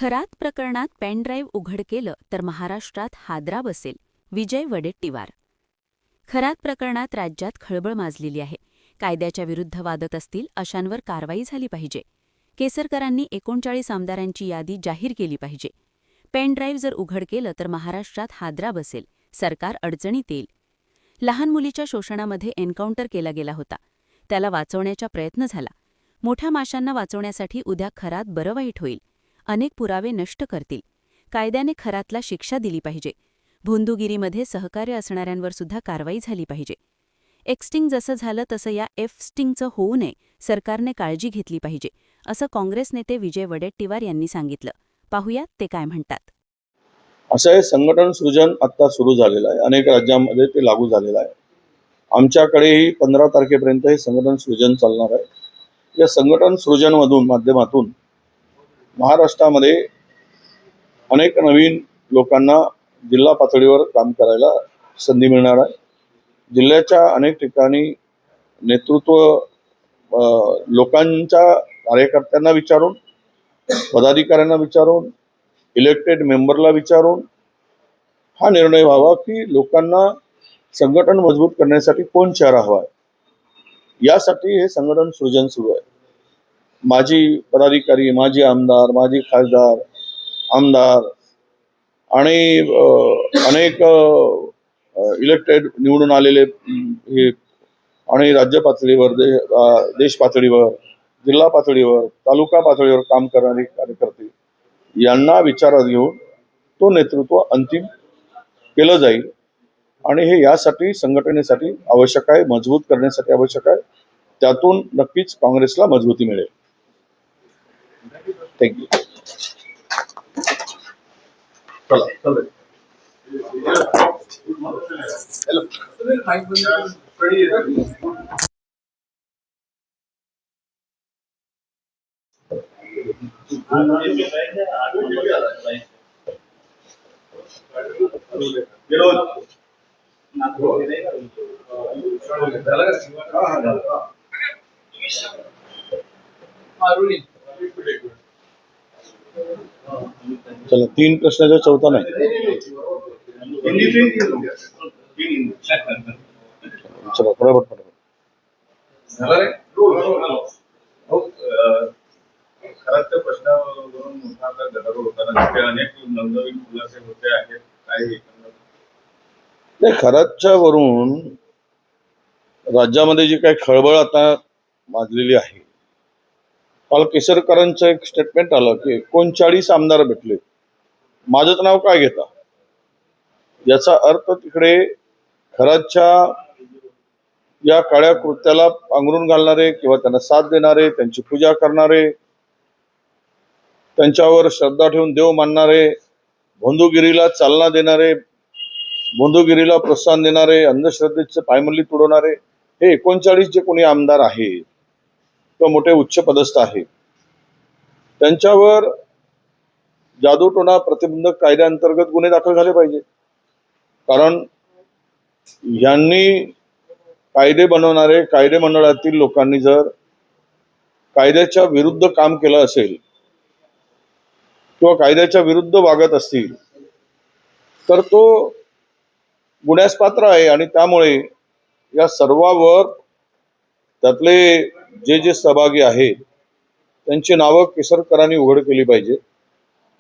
खरात प्रकरणात पेनड्राईव्ह उघड केलं तर महाराष्ट्रात हादरा बसेल, विजय वडेट्टीवार. खरात प्रकरणात राज्यात खळबळ माजलेली आहे. कायद्याच्या विरुद्ध वादत असतील अशांवर कारवाई झाली पाहिजे. केसरकरांनी 39 आमदारांची यादी जाहीर केली पाहिजे. पेनड्राईव्ह जर उघड केलं तर महाराष्ट्रात हादरा बसेल, सरकार अडचणीत येईल. लहान मुलीच्या शोषणामध्ये एन्काउंटर केला गेला होता. त्याला वाचवण्याचा प्रयत्न झाला. मोठ्या माशांना वाचवण्यासाठी उद्या खरात बरं वाईट होईल. अनेक पुरावे नष्ट करतील. कायद्याने खरातला शिक्षा दिली पाहिजे. भोंदूगिरीमध्ये सहकार्य असणाऱ्यांवर सुद्धा कारवाई झाली पाहिजे. एक्स्टिंग जसं झालं तसं या एफ-स्टिंगचं होऊ नये, सरकारने काळजी घेतली पाहिजे, असं काँग्रेस नेते विजय वडेट्टीवार यांनी सांगितलं. पाहूयात ते काय म्हणतात. असं हे संघटन सृजन आता सुरू झालेलं आहे. अनेक राज्यांमध्ये ते लागू झालेलं आहे. आमच्याकडेही 15 तारखेपर्यंत हे संघटन सृजन चालणार आहे. या संघटन सृजनमधून माध्यमातून महाराष्ट्रामध्ये अनेक नवीन लोकांना जिल्हा पातळीवर काम करायला संधी मिळणार आहे. जिल्ह्याच्या अनेक ठिकाणी नेतृत्व लोकांच्या कार्यकर्त्यांना विचारून, पदाधिकाऱ्यांना विचारून, इलेक्टेड मेंबरला विचारून हा निर्णय व्हावा की लोकांना संघटन मजबूत करण्यासाठी कोण चेहरा हवा आहे. यासाठी हे संघटन सृजन सुरू आहे. माजी पदाधिकारी, माजी आमदार, माजी खासदार, आमदार आणि अनेक इलेक्टेड निवडून आलेले हे आणि राज्य पातळीवर, देश पातळीवर, जिल्हा पातळीवर, तालुका पातळीवर काम करणारे कार्यकर्ते यांना विचारात घेऊन तो नेतृत्व अंतिम केलं जाईल. आणि हे यासाठी संघटनेसाठी आवश्यक आहे, मजबूत करण्यासाठी आवश्यक आहे. त्यातून नक्कीच काँग्रेसला मजबूती मिळेल. थँक्यू. चला, 3 प्रश्नाचा चौथा नाही. चला फटाफट. खराच्या प्रश्नावरून मोठा गदारोळ होताना अनेक नवनवीन खुलासे होते आहेत. काय खराच्या वरून राज्यामध्ये जी काही खळबळ आता माजलेली आहे. काल केसरकरांचं एक स्टेटमेंट आलं की 39 आमदार भेटले, माझंच नाव काय घेता. याचा अर्थ तिकडे खराच्या या काळ्या कृत्याला पांघरून घालणारे किंवा त्यांना साथ देणारे, त्यांची पूजा करणारे, त्यांच्यावर श्रद्धा ठेवून देव मानणारे, भोंदूगिरीला चालना देणारे, भोंदूगिरीला प्रोत्साहन देणारे, अंधश्रद्धेचे पायमल्ली तुडवणारे हे 39 जे कोणी आमदार आहे किंवा मोठे उच्च पदस्थ आहे, त्यांच्यावर जादूटोणा प्रतिबंधक कायद्याअंतर्गत गुन्हे दाखल झाले पाहिजे. कारण यांनी कायदे बनवणारे, कायदे मंडळातील लोकांनी जर कायद्याच्या विरुद्ध काम केलं असेल किंवा कायद्याच्या विरुद्ध वागत असतील तर तो गुन्ह्यास पात्र आहे. आणि त्यामुळे या सर्वांवर त्यातले जे सहभागी आहेत त्यांची नावं केसरकरांनी उघड केली पाहिजे.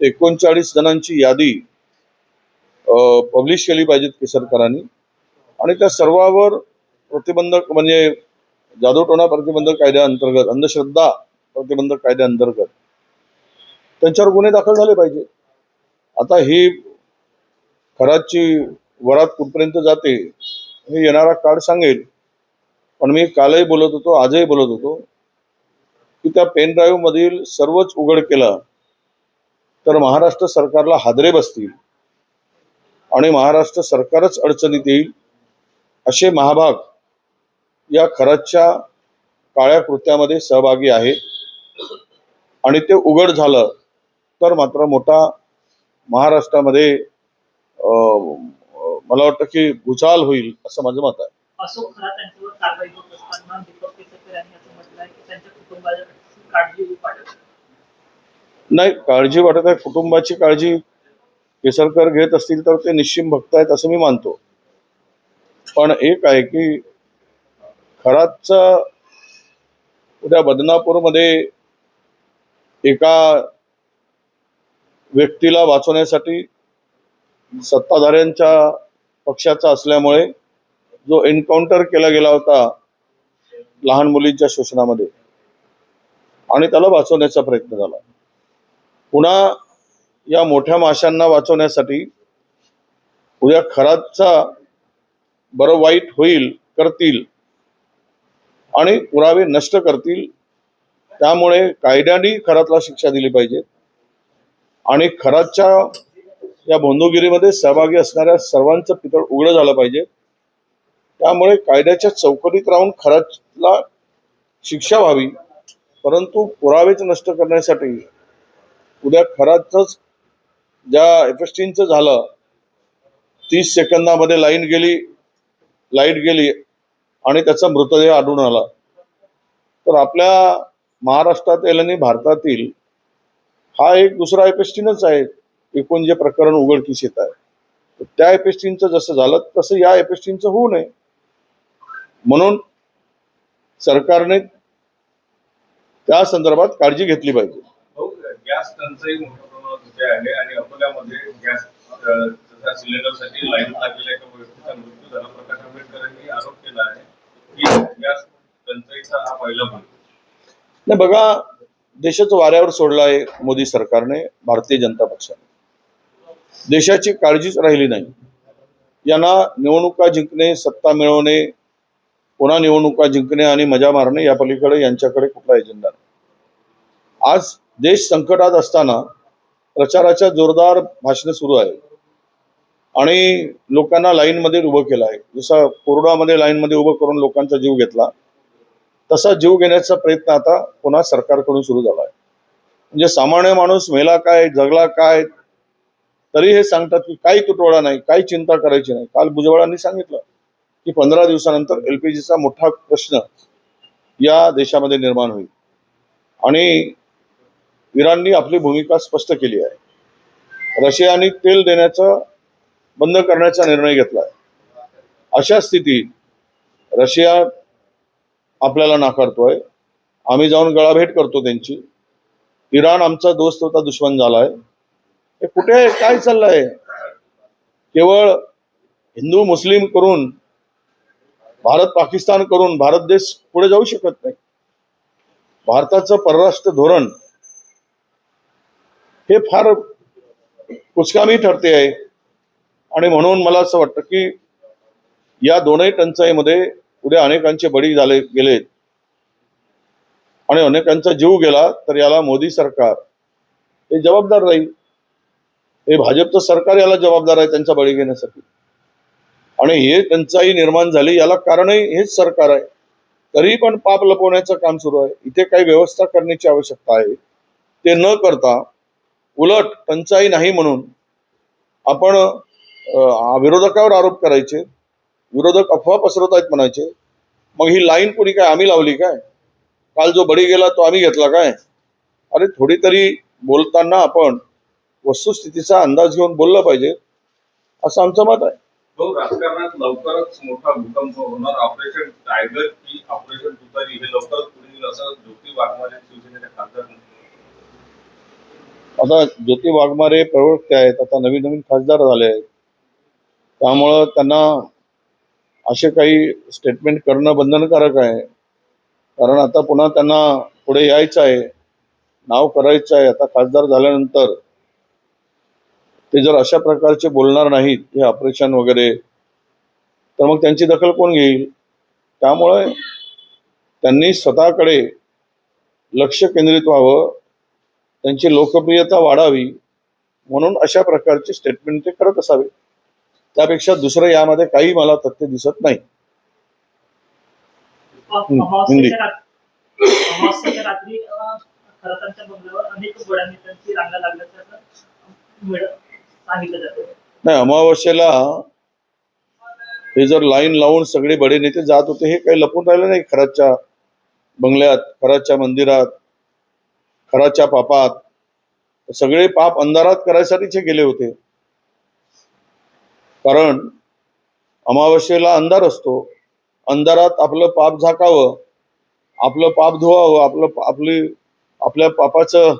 39 जणांची यादी पब्लिश केली पाहिजेत केसरकरांनी. आणि त्या सर्वांवर प्रतिबंधक म्हणजे जादूटोणा प्रतिबंधक कायद्याअंतर्गत, अंधश्रद्धा प्रतिबंधक कायद्याअंतर्गत त्यांच्यावर गुन्हे दाखल झाले पाहिजे. आता ही खराची वरात कुठपर्यंत जाते हे येणारा काळ सांगेल. पण मी कालही बोलत होतो, आजही बोलत होतो की त्या पेन ड्राईव्ह मधील सर्वच उघड केलं तर महाराष्ट्र सरकारला हादरे बसतील आणि महाराष्ट्र सरकारच अडचणीत येईल. असे महाभाग या खराच्या काळ्या कृत्यामध्ये सहभागी आहेत. आणि ते उघड झालं तर मात्र मोठा महाराष्ट्रामध्ये मला वाटतं की भूचाल होईल असं माझं मत आहे. अशोक खरात यांच्यावर कारवाई होत असताना दीपक केसरकर यांनी असं म्हटलंय की त्यांच्या कुटुंबाला काळजी वाटत नाही, काळजी वाटत आहे, कुटुंबाची काळजी केसरकर घेत असतील तर ते निश्चिम भक्त आहेत असं मी मानतो. पण एक आहे की खरातचा उद्या बदनापूरमध्ये एका व्यक्तीला वाचवण्यासाठी सत्ताधाऱ्यांच्या पक्षाचा असल्यामुळे जो एन्काउंटर केला गेला होता लहान मुलींच्या शोषणामध्ये आणि त्याला वाचवण्याचा प्रयत्न झाला. पुन्हा या मोठ्या माशांना वाचवण्यासाठी उद्या खरातचा बरं वाईट होईल, करतील आणि पुरावे नष्ट करतील. त्यामुळे कायद्याने खरातला शिक्षा दिली पाहिजे आणि खरातच्या या भोंदूगिरीमध्ये सहभागी असणाऱ्या सर्वांचं पितळ उघडं झालं पाहिजे. त्यामुळे कायद्याच्या चौकटीत राहून खरातला शिक्षा व्हावी, परंतु पुरावेच नष्ट करण्यासाठी उद्या खरातच ज्या एफएसटींचं झालं, 30 सेकंदामध्ये लाईट गेली आणि त्याचा मृतदेह आढळून आला, तर आपल्या महाराष्ट्रातील आणि भारतातील हा एक दुसरा एफएसटीनच आहे. एकूण जे प्रकरण उघडकीस येत आहे, त्या एफएसटींचं जसं झालं तसं या एफएसटींचं होऊ नये म्हणून सरकारने त्या संदर्भात काळजी घेतली पाहिजे. गॅस टंचाई मोठ्या प्रमाणात होते आहे आणि अकोल्यामध्ये गॅस सिलेंडरसाठी लाईन लागलेल्या एका व्यक्तीचा मृत्यू झाला. प्रकाश आंबेडकरांनी आरोप केला आहे की गॅस टंचाईचा हा पहिला भाग. नाही, बघा, देशाचं वाऱ्यावर सोडलं आहे मोदी सरकारने, भारतीय जनता पक्षाने. देशाची काळजीच राहिली नाही. यांना निवडणुका जिंकणे, सत्ता मिळवणे, पुन्हा निवडणुका जिंकणे आणि मजा मारणे या पलीकडे यांच्याकडे कुठला एजेंडा नाही. आज देश संकटात असताना प्रचाराच्या जोरदार भाषणे सुरू आहे आणि लोकांना लाईनमध्ये उभं केलं आहे. जसं कोरोनामध्ये लाईनमध्ये उभं करून लोकांचा जीव घेतला, तसा जीव घेण्याचा प्रयत्न आता पुन्हा सरकारकडून सुरू झाला आहे. म्हणजे सामान्य माणूस मेला काय, जगला काय, तरी हे सांगतात की काही तुटवडा नाही, काही चिंता करायची नाही. काल भुजबळांनी सांगितलं की 15 दिवसानंतर LPGचा मोठा प्रश्न या देशामध्ये निर्माण होईल आणि इराणनी आपली भूमिका स्पष्ट केली आहे. रशियाने तेल देण्याचा बंद करण्याचा निर्णय घेतला आहे. अशा स्थितीत रशिया आपल्याला नाकारतोय, आम्ही जाऊन गळाभेट करतो त्यांची. इराण आमचा दोस्त होता, दुश्मन झालाय. हे कुठे आहे, काय चाललंय? केवळ हिंदू मुस्लिम करून, भारत पाकिस्तान करून भारत देश पुढे जाऊ शकत नाही. भारताचं परराष्ट्र धोरण हे फार कुचकामी ठरते आहे आणि म्हणून मला असं वाटतं की या दोनही टंचाईमध्ये उद्या अनेकांचे बळी गेलेत आणि अनेकांचा जीव गेला, तर याला मोदी सरकार हे जबाबदार राहील. हे भाजपचं सरकार याला जबाबदार आहे त्यांचा बळी घेण्यासाठी. आणि हे टंचाई निर्माण झाली याला कारणही हेच सरकार आहे. तरी पण पाप लपवण्याचं काम सुरू आहे. इथे काही व्यवस्था करण्याची आवश्यकता आहे. ते न करता उलट टंचाई नाही म्हणून आपण विरोधकावर आरोप करायचे, विरोधक अफवा पसरवत आहेत म्हणायचे. मग ही लाईन कोणी काय आम्ही लावली काय? काल जो बळी गेला तो आम्ही घेतला काय? अरे, थोडी तरी बोलताना आपण वस्तुस्थितीचा अंदाज घेऊन बोललं पाहिजे, असं आमचं मत आहे. राजकारणात लवकरच मोठा भूकंप होणार. ऑपरेशन टायगर की ऑपरेशन तुतारी हे लवकरच पुढे येईल असं ज्योती वाघमारे शिवसेनेचे खासदार. आता ज्योती वाघमारे प्रवक्ते आहेत, आता नवीन खासदार झाले आहेत, त्यामुळं त्यांना असे काही स्टेटमेंट करणं बंधनकारक आहे. कारण आता पुन्हा त्यांना पुढे यायचं आहे, नाव करायचं आहे. आता खासदार झाल्यानंतर ते जर अशा प्रकारचे बोलणार नाहीत, हे ऑपरेशन वगैरे, तर मग त्यांची दखल कोण घेईल? त्यामुळे त्यांनी स्वतःकडे लक्ष केंद्रित व्हावं, त्यांची लोकप्रियता वाढावी म्हणून अशा प्रकारचे स्टेटमेंट ते करत असावे. त्यापेक्षा दुसरं यामध्ये काही मला तथ्य दिसत नाही. अमावास्येच्या रात्री खरतांच्या बंगल्यावर अनेक बड्या नेत्यांची रांगा लागल्याचं सांगितलं जातं. नाही, अमावास्येला हे जर लाईन लावून सगळे बडे नेते जात होते, हे काही लपून राहिलं नाही. खराच्या बंगल्यात, खराच्या मंदिरात, खराच्या पापात सगळे पाप अंधारात करायसाठीच हे गेले होते. कारण अमावस्येला अंधार असतो, अंधारात आपलं पाप झाकावं, आपलं पाप धुवावं, आपल्या पापाचं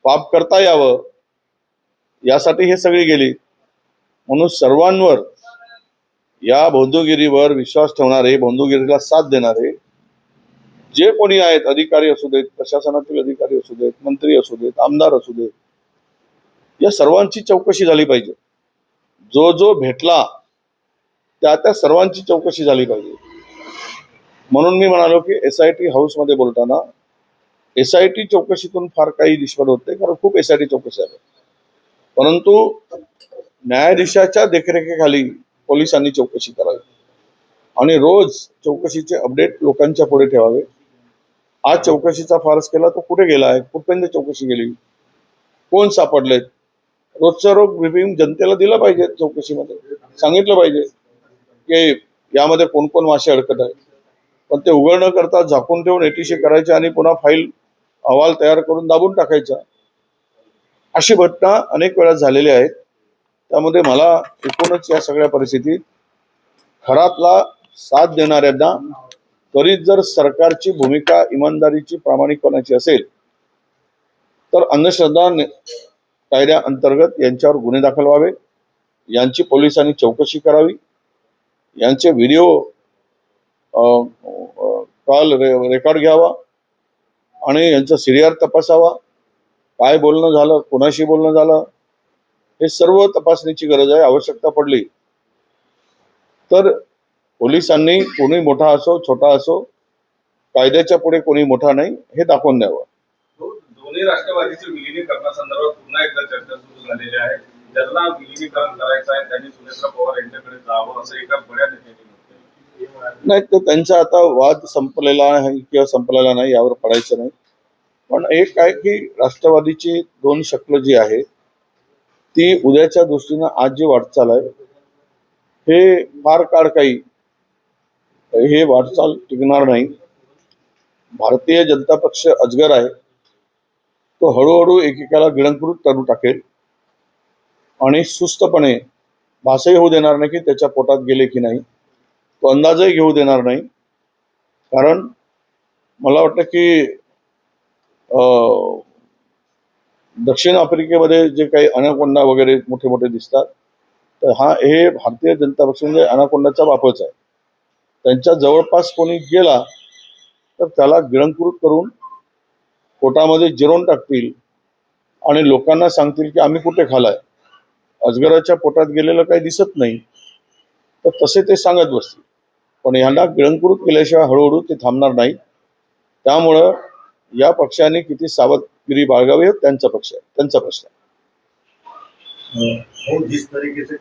पाप करता यावं, यासाठी हे सगळे गेले. म्हणून सर्वांवर, या बंधुगिरीवर विश्वास ठेवणारे, बंधुगिरीला साथ देणारे जे कोणी आहेत, अधिकारी असू देत, प्रशासनातील अधिकारी असू देत, मंत्री असू देत, आमदार असू देत, या सर्वांची चौकशी झाली पाहिजे. जो जो भेटला त्या सर्वांची चौकशी झाली पाहिजे. म्हणून मी म्हणालो की SIT हाऊसमध्ये बोलताना SIT चौकशीतून फार काही निष्पन्न होत नाही, कारण खूप SIT चौकशी आहे. परंतु न्यायाधीशाच्या देखरेखीखाली पोलिसांनी चौकशी करावी आणि रोज चौकशीचे अपडेट लोकांच्या पुढे ठेवावे. आज चौकशीचा फारच केला, तो कुठे गेलाय, कुठपर्यंत चौकशी गेली, कोण सापडलेत, रोजचा रोज ब्रीफिंग जनतेला दिला पाहिजे. चौकशीमध्ये सांगितलं पाहिजे की यामध्ये कोण कोण मासे अडकत आहे. पण ते उघड न करता झाकून ठेवून ATC करायचे आणि पुन्हा फाईल अहवाल तयार करून दाबून टाकायचा, अशी घटना अनेक वेळा झालेली आहेत. त्यामध्ये मला एकूणच या सगळ्या परिस्थितीत खरातला साथ देणाऱ्यांना, त्वरित जर सरकारची भूमिका इमानदारीची, प्रामाणिकपणाची असेल तर अंधश्रद्धा कायद्याअंतर्गत यांच्यावर गुन्हे दाखल व्हावे, यांची पोलिसांनी चौकशी करावी, यांचे व्हिडिओ कॉल रेकॉर्ड घ्यावा आणि यांचा CDR तपासावा. काय बोलणं झालं, कोणाशी बोलणं झालं, हे सर्व तपासणीची गरज आहे. आवश्यकता पडली तर पोलिसांनी कोणी मोठा असो छोटा असो, कायद्याच्या पुढे कोणी मोठा नाही हे दाखवून द्यावं. दोन्ही राष्ट्रवादीचे विलिनीकरणासंदर्भात पुन्हा एकदा चर्चा सुरू झालेली आहे. ज्यांना विलिनीकरण करायचं आहे त्यांनी सुनेत्रा पवार यांच्याकडे जावं, असं एका बड्या नेत्यांनी म्हटलं. नाही, तर त्यांचा आता वाद संपलेला आहे किंवा संपलेला नाही यावर पडायचं नाही. पण एक आहे की राष्ट्रवादीची दोन शक्ल जी आहे ती उद्याच्या दृष्टीनं आज जी वाटचाल आहे, हे फार काळ काही हे वाटचाल टिकणार नाही. भारतीय जनता पक्ष अजगर आहे, तो हळूहळू एकेकाला गिळंकृत करून टाकेल आणि सुस्तपणे भासही होऊ देणार नाही की त्याच्या पोटात गेले की नाही, तो अंदाजही घेऊ देणार नाही. कारण मला वाटतं की दक्षिण आफ्रिकेमध्ये जे काही अनाकोंडा वगैरे मोठे मोठे दिसतात, तर हे भारतीय जनता पक्ष म्हणजे अनाकोंडाचा बापच आहे. त्यांच्या जवळपास कोणी गेला तर त्याला गिळंकृत करून पोटामध्ये जिरवून टाकतील आणि लोकांना सांगतील की आम्ही कुठे खालाय, अजगराच्या पोटात गेलेलं काही दिसत नाही, तर तसे ते सांगत बसतील. पण यांना गिळंकृत केल्याशिवाय हळूहळू ते थांबणार नाही. त्यामुळं या पक्षाने किती सावधगिरी बाळगावी त्यांचा प्रश्न आहे. जिस तरीके से